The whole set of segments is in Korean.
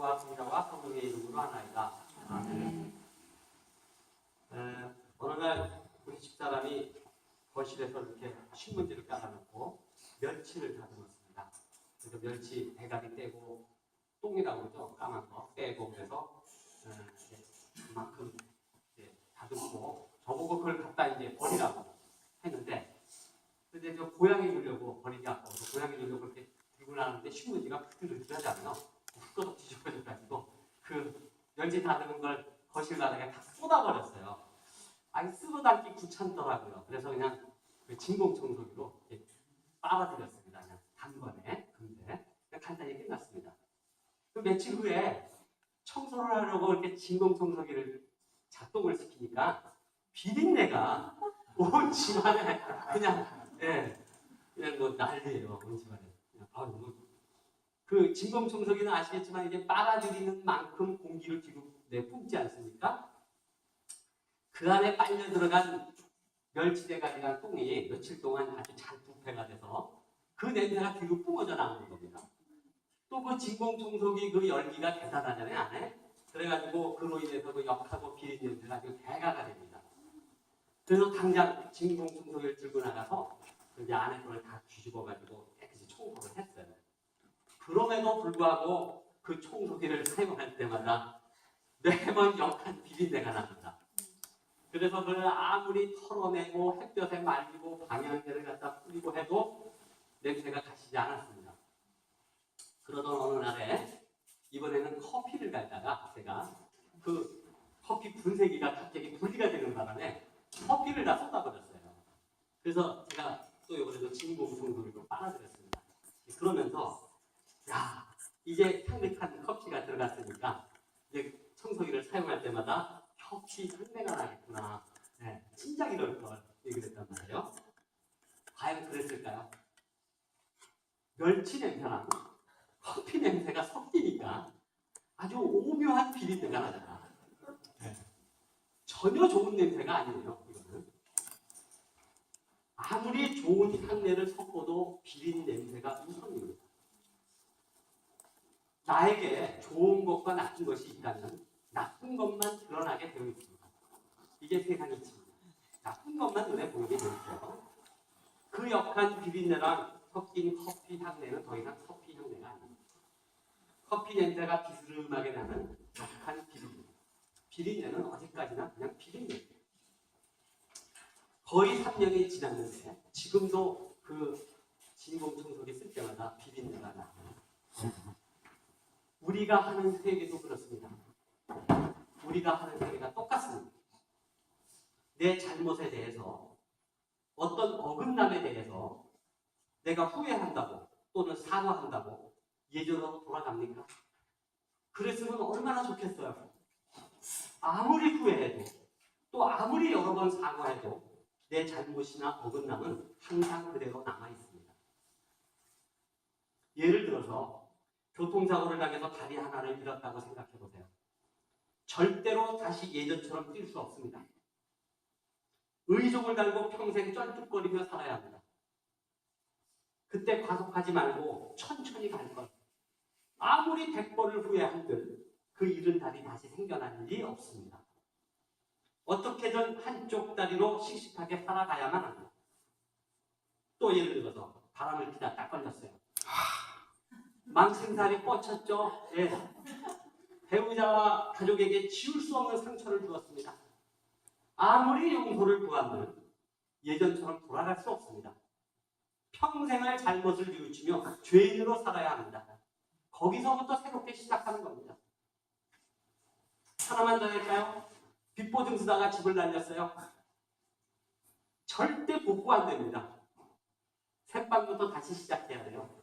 아버지와 성자와 성령의 이름으로 하나이다. 아멘. 어느 날 우리 집사람이 거실에서 이렇게 신문지를 깔아놓고 멸치를 다듬었습니다. 그래서 멸치 대가리 떼고 똥이라고 그러죠. 까만 거 떼고 그래서 그만큼 다듬고 저보고 그걸 갖다 이제 버리라고 했는데, 근데 저 고양이 주려고 버리기 아까워서 고양이 주려고 이렇게 들고 나는데 신문지가 흐트러지잖아요. 후꺼덕 뒤집어져가지고 그 멸치 다듬은 걸 거실 바닥에 다 쏟아버렸어요. 아니 쓰고 담기 귀찮더라고요. 그래서 그냥 그 진공 청소기로 이렇게 빨아들였습니다. 그냥 단번에 금세 간단히 끝났습니다. 그 며칠 후에 청소를 하려고 이렇게 진공 청소기를 작동을 시키니까 비린내가 온 집안에 그냥 뭐 난리예요. 온 집안에. 그 진공 청소기는 아시겠지만 이게 빨아들이는 만큼 공기를 뒤로 내뿜지 않습니까? 그 안에 빨려 들어간 멸치 대가리랑 똥이 며칠 동안 아주 잘 부패가 돼서 그 냄새가 뒤로 뿜어져 나오는 겁니다. 또 그 진공 청소기 그 열기가 대단하잖아요, 안에. 그래가지고 그로 인해서 그 역하고 비린 냄새가 아주 대가가 됩니다. 그래서 당장 진공 청소기를 들고 나가서 이제 안에 걸 다 뒤집어가지고 깨끗이 청소를 했어요. 그럼에도 불구하고 그 청소기를 사용할 때마다 매번 역한 비린내가 납니다. 그래서 그걸 아무리 털어내고 햇볕에 말리고 방향제를 갖다 뿌리고 해도 냄새가 가시지 않았습니다. 그러던 어느 날에 이번에는 커피를 갈다가 제가 그 커피 분쇄기가 갑자기 분리가 되는 바람에 커피를 다 쏟아버렸어요. 그래서 제가 또 이번에도 진공 청소기로 빨아들였습니다. 그러면서 야, 이제 향긋한 커피가 들어갔으니까 이제 청소기를 사용할 때마다 커피 향내가 나겠구나. 진작 이럴 걸 얘기를 했단 말이에요. 과연 그랬을까요? 멸치 냄새랑 커피 냄새가 섞이니까 아주 오묘한 비린내가 나잖아. 전혀 좋은 냄새가 아니에요. 이거는 아무리 좋은 향내를 섞어도 비린 냄새가 우선입니다. 나에게 좋은 것과 나쁜 것이 있다면 나쁜 것만 드러나게 되어 있습니다. 이게 세상의 이치입니다. 나쁜 것만 눈에 보이게 되어 있어요. 그 역한 비린내랑 섞인 커피 향내는 더 이상 커피 향내가 아닙니다. 커피 냄새가 비스름하게 나는 역한 비린내. 비린내는 어디까지나 그냥 비린내. 거의 3년이 지났는데 지금도 그 진공 청소기 쓸 때마다 비린내가 나요. 우리가 하는 회개도 그렇습니다. 우리가 하는 회개가 똑같습니다. 내 잘못에 대해서, 어떤 어긋남에 대해서 내가 후회한다고 또는 사과한다고 예전으로 돌아갑니까? 그랬으면 얼마나 좋겠어요. 아무리 후회해도 또 아무리 여러 번 사과해도 내 잘못이나 어긋남은 항상 그대로 남아있습니다. 예를 들어서 교통사고를 당해서 다리 하나를 잃었다고 생각해보세요. 절대로 다시 예전처럼 뛸 수 없습니다. 의족을 달고 평생 쩔뚝거리며 살아야 합니다. 그때 과속하지 말고 천천히 갈 것. 아무리 100번을 후회한들 그 잃은 다리 다시 생겨날 일이 없습니다. 어떻게든 한쪽 다리로 씩씩하게 살아가야만 합니다. 또 예를 들어서 바람을 피다 딱 걸렸어요. 망신살이 뻗쳤죠. 배우자와 가족에게 지울 수 없는 상처를 주었습니다. 아무리 용서를 구하면 예전처럼 돌아갈 수 없습니다. 평생을 잘못을 뉘우치며 죄인으로 살아야 합니다. 거기서부터 새롭게 시작하는 겁니다. 하나만 더 할까요? 빚보증 쓰다가 집을 날렸어요. 절대 복구 안 됩니다. 새빵부터 다시 시작해야 돼요.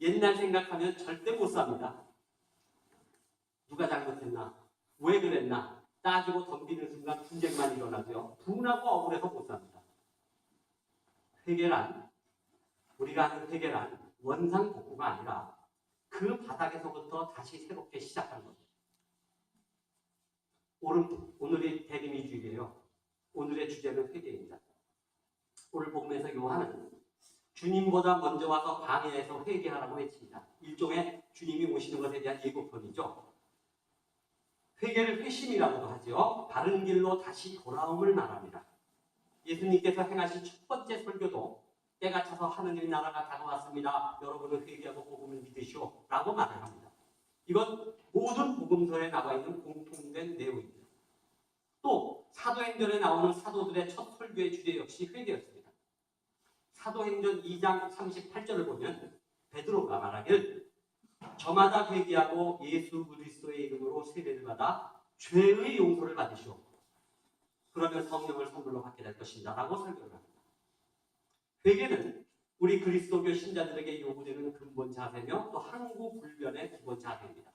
옛날 생각하면 절대 못 삽니다. 누가 잘못했나? 왜 그랬나? 따지고 덤비는 순간 분쟁만 일어나고요. 분하고 억울해서 못 삽니다. 회개란, 우리가 하는 회개란 원상복구가 아니라 그 바닥에서부터 다시 새롭게 시작하는 겁니다. 오늘이 대림이 주일이에요. 오늘의 주제는 회개입니다. 오늘 복음에서 요한은 주님보다 먼저 와서 광야에서 회개하라고 외칩니다. 일종의 주님이 오시는 것에 대한 예고편이죠. 회개를 회심이라고도 하죠. 바른 길로 다시 돌아옴을 말합니다. 예수님께서 행하신 첫 번째 설교도 때가 차서 하느님 나라가 다가왔습니다. 여러분은 회개하고 복음을 믿으시오 라고 말을 합니다. 이건 모든 복음서에 나와 있는 공통된 내용입니다. 또 사도행전에 나오는 사도들의 첫 설교의 주제 역시 회개였습니다. 사도행전 2장 38절을 보면 베드로가 말하길 저마다 회개하고 예수 그리스도의 이름으로 세례를 받아 죄의 용서를 받으시오. 그러면 성령을 선물로 받게 될 것입니다. 라고 설교를 합니다. 회개는 우리 그리스도교 신자들에게 요구되는 근본 자세며 또 한국 불변의 기본 자세입니다.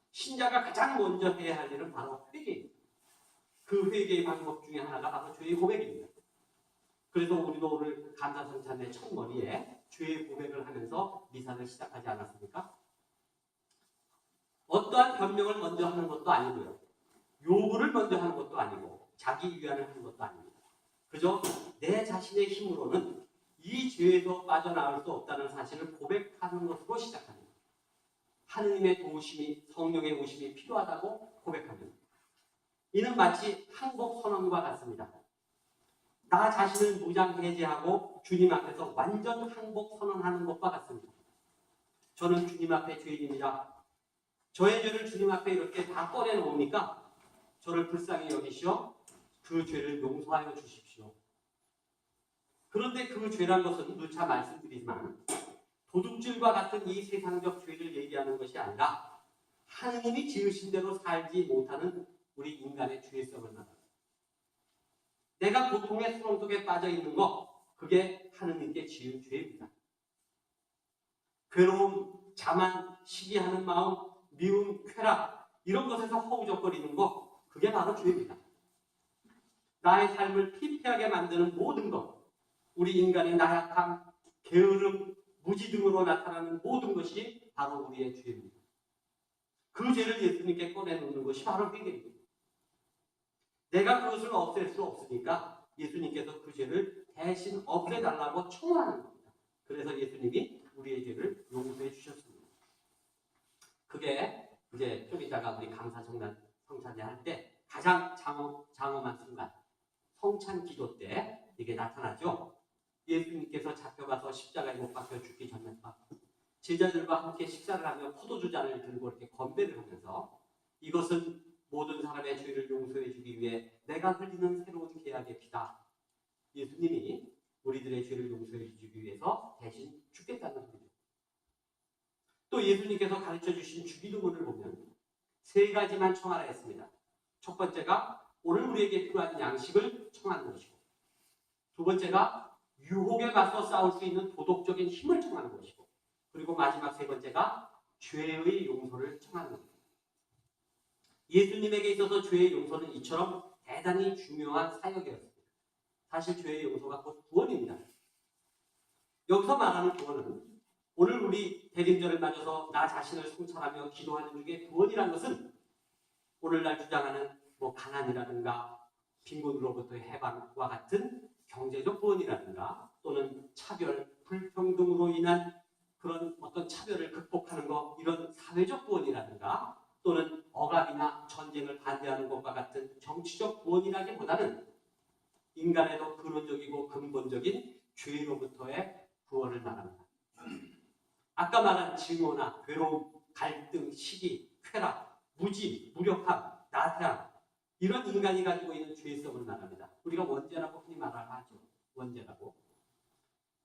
신자가 가장 먼저 해야 할 일은 바로 회개입니다. 그 회개의 방법 중에 하나가 바로 죄의 고백입니다. 그래서 우리도 오늘 감사성찬의 첫 머리에 죄의 고백을 하면서 미사를 시작하지 않았습니까? 어떠한 변명을 먼저 하는 것도 아니고요. 요구를 먼저 하는 것도 아니고 자기 위안을 하는 것도 아닙니다. 그저 내 자신의 힘으로는 이 죄에서 빠져나올 수 없다는 사실을 고백하는 것으로 시작합니다. 하느님의 도우심이 성령의 오심이 필요하다고 고백합니다. 이는 마치 항복 선언과 같습니다. 나 자신을 무장해제하고 주님 앞에서 완전 항복 선언하는 것과 같습니다. 저는 주님 앞에 죄인입니다. 저의 죄를 주님 앞에 이렇게 다 꺼내놓으니까 저를 불쌍히 여기시어 그 죄를 용서하여 주십시오. 그런데 그 죄란 것은 누차 말씀드리지만 도둑질과 같은 이 세상적 죄를 얘기하는 것이 아니라 하느님이 지으신 대로 살지 못하는 우리 인간의 죄성을 말합니다. 내가 고통의 수렁 속에 빠져 있는 것, 그게 하느님께 지은 죄입니다. 괴로움, 자만, 시기하는 마음, 미움, 쾌락 이런 것에서 허우적거리는 것, 그게 바로 죄입니다. 나의 삶을 피폐하게 만드는 모든 것, 우리 인간의 나약함, 게으름, 무지 등으로 나타나는 모든 것이 바로 우리의 죄입니다. 그 죄를 예수님께 꺼내놓는 것이 바로 회개입니다. 내가 그것을 없앨 수 없으니까 예수님께서 그 죄를 대신 없애달라고 청구하는 겁니다. 그래서 예수님이 우리의 죄를 용서해 주셨습니다. 그게 이제 좀 이따가 우리 감사 성찬제 할 때 가장 장엄한 순간 성찬 기도 때 이게 나타나죠. 예수님께서 잡혀가서 십자가에 못 박혀 죽기 전날밤 제자들과 함께 식사를 하며 포도주 잔을 들고 이렇게 건배를 하면서 이것은 모든 사람의 죄를 용서해 주기 위해 내가 흘리는 새로운 계약의 피다. 예수님이 우리들의 죄를 용서해 주기 위해서 대신 죽겠다는 소리죠. 또 예수님께서 가르쳐 주신 주기도문을 보면 세 가지만 청하라 했습니다. 첫 번째가 오늘 우리에게 필요한 양식을 청하는 것이고, 두 번째가 유혹에 맞서 싸울 수 있는 도덕적인 힘을 청하는 것이고, 그리고 마지막 세 번째가 죄의 용서를 청하는 것입니다. 예수님에게 있어서 죄의 용서는 이처럼 대단히 중요한 사역이었습니다. 사실 죄의 용서가 곧 구원입니다. 여기서 말하는 구원은 오늘 우리 대림절을 맞아서 나 자신을 성찰하며 기도하는 중에 구원이라는 것은 오늘날 주장하는 가난이라든가 빈곤으로부터의 해방과 같은 경제적 구원이라든가 또는 차별, 불평등으로 인한 그런 어떤 차별을 극복하는 것, 이런 사회적 구원이라든가 또는 억압이나 전쟁을 반대하는 것과 같은 정치적 구원이라기보다는 인간의 더 근원적이고 근본적인 죄로부터의 구원을 말합니다. 아까 말한 증오나 괴로움, 갈등, 시기, 쾌락, 무지, 무력함, 나태함 이런 인간이 가지고 있는 죄성을 말합니다. 우리가 원죄라고 흔히 말하죠. 원죄라고.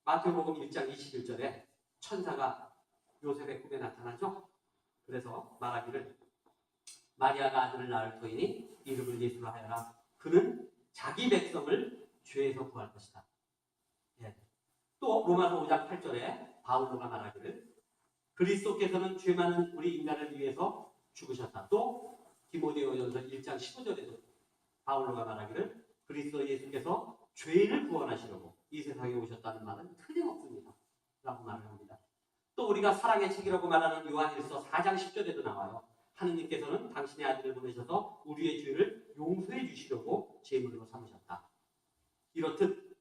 마태복음 1장 21절에 천사가 요셉의 꿈에 나타나죠. 그래서 말하기를 마리아가 아들을 낳을 터이니 이름을 예수로 하여라. 그는 자기 백성을 죄에서 구할 것이다. 예. 또 로마서 5장 8절에 바울로가 말하기를 그리스도께서는 죄 많은 우리 인간을 위해서 죽으셨다. 또 디모데후전서 1장 15절에도 바울로가 말하기를 그리스도 예수께서 죄인을 구원하시려고 이 세상에 오셨다는 말은 틀림없습니다. 라고 말을 합니다. 또 우리가 사랑의 책이라고 말하는 요한일서 4장 10절에도 나와요. 하느님께서는 당신의 아들을 보내셔서 우리의 죄를 용서해 주시려고 제물로 삼으셨다. 이렇듯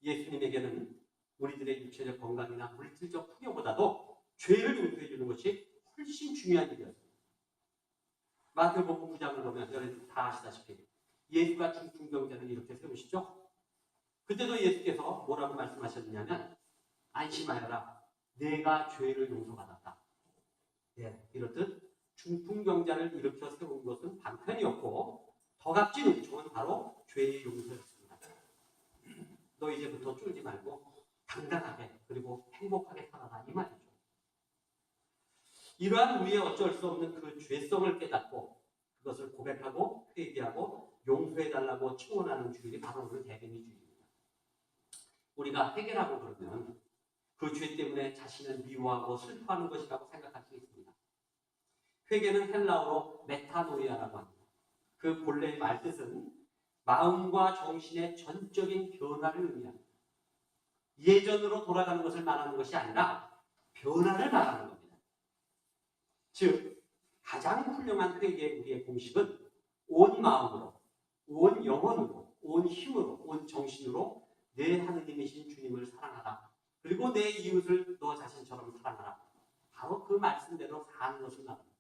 예수님에게는 우리들의 육체적 건강이나 물질적 풍요보다도 죄를 용서해 주는 것이 훨씬 중요한 일이었습니다. 마태복음 9장을 보면 여러분 다 아시다시피 예수가 중풍병자를 이렇게 세우시죠. 그때도 예수께서 뭐라고 말씀하셨느냐면 안심하여라 내가 죄를 용서받았다. 예, 이렇듯 중풍병자를 일으켜 세운 것은 방편이었고 더 값진 은총은 바로 죄의 용서였습니다. 너 이제부터 쫄지 말고 당당하게 그리고 행복하게 살아라 이 말이죠. 이러한 우리의 어쩔 수 없는 그 죄성을 깨닫고 그것을 고백하고 회개하고 용서해달라고 청원하는 주일이 바로 오늘 대변의 주일입니다. 우리가 회개라고 그러면 그 죄 때문에 자신을 미워하고 슬퍼하는 것이라고 생각할 수 있습니다. 회개는 헬라어로 메타노이아라고 합니다. 그 본래의 말뜻은 마음과 정신의 전적인 변화를 의미합니다. 예전으로 돌아가는 것을 말하는 것이 아니라 변화를 말하는 겁니다. 즉 가장 훌륭한 회개의 우리의 공식은 온 마음으로, 온 영혼으로, 온 힘으로, 온 정신으로 내 하느님이신 주님을 사랑하라. 그리고 내 이웃을 너 자신처럼 사랑하라. 바로 그 말씀대로 사는 것을 말합니다.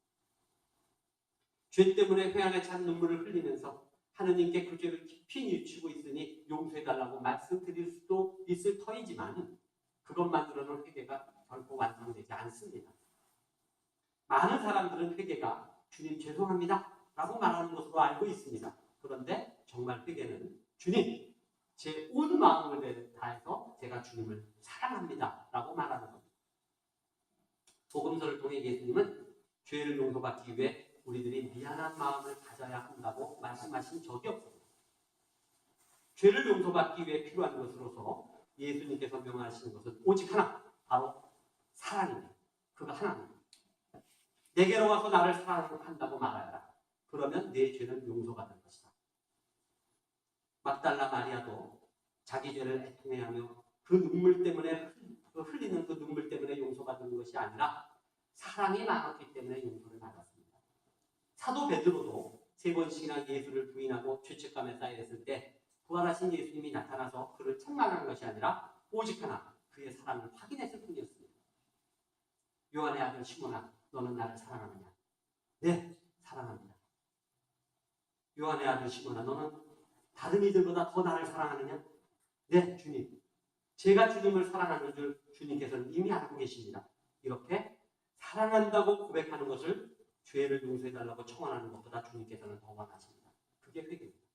죄 때문에 회한에 찬 눈물을 흘리면서 하느님께 그 죄를 깊이 뉘우치고 있으니 용서해달라고 말씀드릴 수도 있을 터이지만 그것만으로는 회개가 결코 완성되지 않습니다. 많은 사람들은 회개가 주님 죄송합니다 라고 말하는 것으로 알고 있습니다. 그런데 정말 회개는 주님 제 온 마음을 다해서 제가 주님을 사랑합니다 라고 말하는 겁니다. 복음서를 통해 예수님은 죄를 용서받기 위해 우리들이 미안한 마음을 가져야 한다고 말씀하신 적이 없습니다. 죄를 용서받기 위해 필요한 것으로서 예수님께서 명하시는 것은 오직 하나, 바로 사랑입니다. 그거 하나입니다. 내게로 와서 나를 사랑한다고 말하여라. 그러면 내 죄는 용서가 될 것이다. 막달라 마리아도 자기 죄를 애통해하며 그 눈물 때문에 흘리는 그 눈물 때문에 용서받는 것이 아니라 사랑이 많았기 때문에 용서를 받았습니다. 사도 베드로도 3번씩이나 예수를 부인하고 죄책감에 쌓여있을 때 부활하신 예수님이 나타나서 그를 책망한 것이 아니라 오직 하나 그의 사랑을 확인했을 뿐이었습니다. 요한의 아들 시몬아 너는 나를 사랑하느냐? 네, 사랑합니다. 요한의 아들 시몬아 너는 다른 이들보다 더 나를 사랑하느냐? 네, 주님. 제가 주님을 사랑하는 줄 주님께서는 이미 알고 계십니다. 이렇게 사랑한다고 고백하는 것을 죄를 용서해달라고 청원하는 것보다 주님께서는 더 원하십니다. 그게 회개입니다.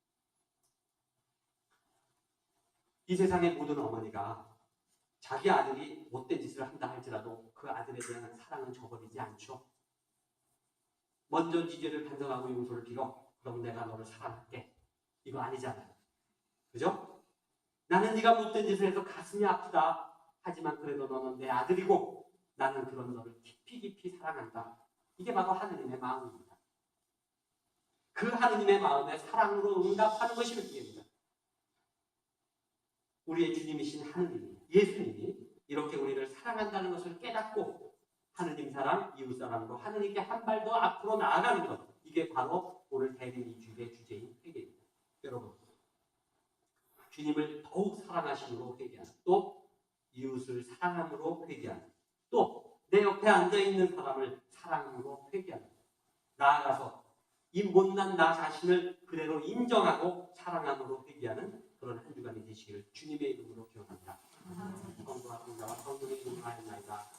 이 세상의 모든 어머니가 자기 아들이 못된 짓을 한다 할지라도 그 아들에 대한 사랑은 저버리지 않죠. 먼저 네 죄를 반성하고 용서를 빌어. 그럼 내가 너를 사랑할게. 이거 아니잖아요. 그죠? 나는 네가 못된 짓을 해서 가슴이 아프다. 하지만 그래도 너는 내 아들이고 나는 그런 너를 깊이 깊이 사랑한다. 이게 바로 하느님의 마음입니다. 그 하느님의 마음에 사랑으로 응답하는 것이 회개입니다. 우리의 주님이신 하느님이, 예수님이 이렇게 우리를 사랑한다는 것을 깨닫고 하느님 사랑, 이웃 사랑으로 하느님께 한 발 더 앞으로 나아가는 것. 이게 바로 오늘 대변 주일의 주제인 회개입니다. 여러분, 주님을 더욱 사랑하심으로 회개하는, 또 이웃을 사랑함으로 회개하는, 또 내 옆에 앉아있는 사람을 사랑으로 회개하는, 나아가서 이 못난 나 자신을 그대로 인정하고 사랑함으로 회개하는 그런 한 주간이 되시기를 주님의 이름으로 기원합니다. 성도와 성자와 성도의 이름으로 하옵나이다.